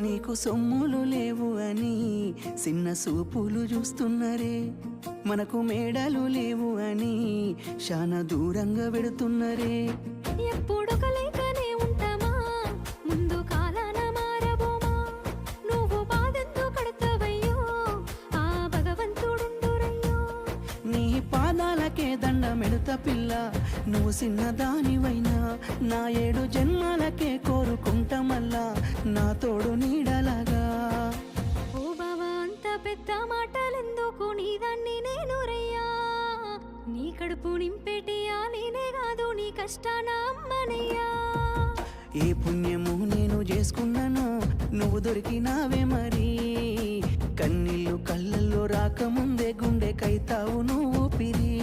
నీకు సొమ్ములు లేవు అని చిన్న సూపులు చూస్తున్నరే, మనకు మేడలు లేవు అని శానా దూరంగా పెడుతున్నరే. ఎప్పుడు కలేకనే ఉంటామా, ముందు కాలాన మారబోమా. నువ్వు బాధెందుకు కడతావయ్యో, ఆ భగవంతుడుండురయ్యో. నీ పాదాలకే దండమెడుత పిల్ల, నువ్వు చిన్నదానివైనా నా 7 జన్మాలకే కోరుకుంటా మల్లా నా తోడు నీడలాగా. ఓ బావా అంత పెద్ద మాటలెందుకు, నీదాన్ని నేను రయ్యా. నీ కడుపు నింపేటియా నేనే కాదు, నీ కష్టాన అమ్మనయ్యా. ఏ పుణ్యము నేను చేసుకున్నాను, నువ్వు దొరికినావే మరి. కన్నీళ్ళు కళ్ళల్లో రాకముందే గుండె కైతావు నువ్వు పిరి.